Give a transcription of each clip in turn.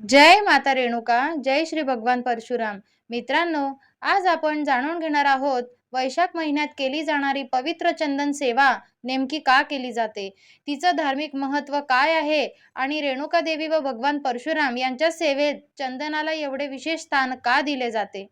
जय माता रेणुका, जय श्री भगवान परशुराम. मित्रांनो, आज आपण जाणून घेणार आहोत वैशाख महिन्यात केली जाणारी पवित्र चंदन सेवा नेमकी का केली जाते, तिचं धार्मिक महत्त्व काय आहे आणि रेणुका देवी व भगवान परशुराम यांच्या सेवेत चंदनाला एवढे विशेष स्थान का दिले जाते.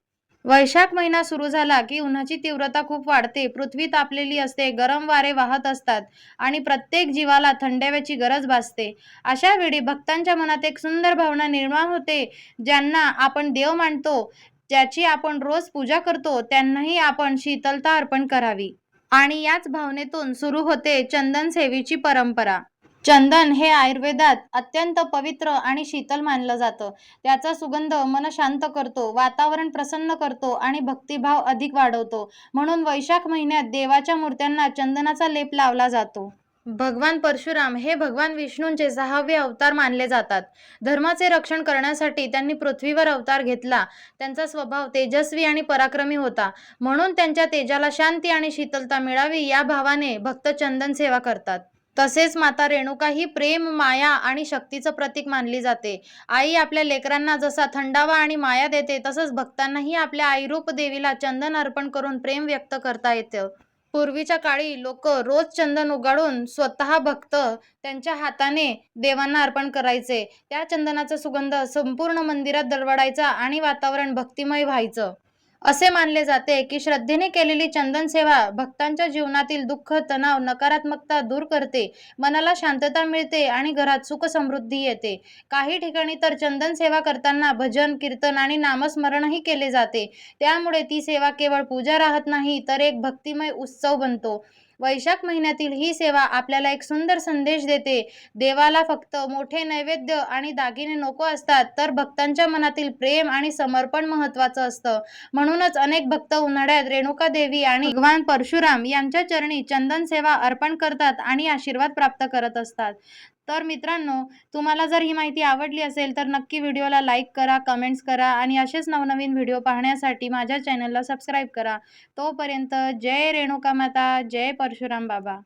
वैशाख महिना सुरू झाला की उन्हाची तीव्रता खूप वाढते, पृथ्वी तापलेली असते, गरम वारे वाहत असतात आणि प्रत्येक जीवाला थंडाव्याची गरज भासते. अशा वेळी भक्तांच्या मनात एक सुंदर भावना निर्माण होते. ज्यांना आपण देव मानतो, ज्याची आपण रोज पूजा करतो, त्यांनाही आपण शीतलता अर्पण करावी. आणि याच भावनेतून सुरू होते चंदन सेवेची परंपरा. चंदन हे आयुर्वेदात अत्यंत पवित्र आणि शीतल मानलं जातं. त्याचा सुगंध मन शांत करतो, वातावरण प्रसन्न करतो आणि भक्तिभाव अधिक वाढवतो. म्हणून वैशाख महिन्यात देवाच्या मूर्त्यांना चंदनाचा लेप लावला जातो. भगवान परशुराम हे भगवान विष्णूंचे 6वे अवतार मानले जातात. धर्माचे रक्षण करण्यासाठी त्यांनी पृथ्वीवर अवतार घेतला. त्यांचा स्वभाव तेजस्वी आणि पराक्रमी होता. म्हणून त्यांच्या तेजाला शांती आणि शीतलता मिळावी या भावाने भक्त चंदन सेवा करतात. तसेच माता रेणुका ही प्रेम, माया आणि शक्तीचं प्रतीक मानली जाते. आई आपल्या लेकरांना जसा थंडावा आणि माया देते, तसंच भक्तांनाही आपल्या आईरूप देवीला चंदन अर्पण करून प्रेम व्यक्त करता येतं. पूर्वीच्या काळी लोक रोज चंदन उगाळून स्वतः भक्त त्यांच्या हाताने देवांना अर्पण करायचे. त्या चंदनाचा सुगंध संपूर्ण मंदिरात दरवळायचा आणि वातावरण भक्तिमय व्हायचं. असे मानले जाते की श्रद्धेने केलेली चंदन सेवा भक्तांच्या जीवनातील दुःख, तणाव, नकारात्मकता दूर करते, मनाला शांतता मिळते आणि घरात सुख समृद्धी येते. काही ठिकाणी तर चंदन सेवा करताना भजन, कीर्तन आणि नामस्मरणही केले जाते. त्यामुळे ती सेवा केवळ पूजा राहत नाही, तर एक भक्तिमय उत्सव बनतो. वैशाख महिन्यातील ही सेवा आपल्याला एक सुंदर संदेश देते. देवाला फक्त मोठे नैवेद्य आणि दागिने नको असतात, तर भक्तांच्या मनातील प्रेम आणि समर्पण महत्त्वाचं असतं. म्हणूनच अनेक भक्त उन्हाळ्यात रेणुका देवी आणि भगवान परशुराम यांच्या चरणी चंदन सेवा अर्पण करतात आणि आशीर्वाद प्राप्त करत असतात. तर मित्रांनो, तुम्हाला जर ही माहिती आवडली असेल तर नक्की व्हिडिओला लाईक करा, कमेंट्स करा आणि असेच नवनवीन व्हिडिओ पाहण्यासाठी माझ्या चॅनलला सबस्क्राईब करा. तोपर्यंत जय रेणुका माता, जय परशुराम बाबा.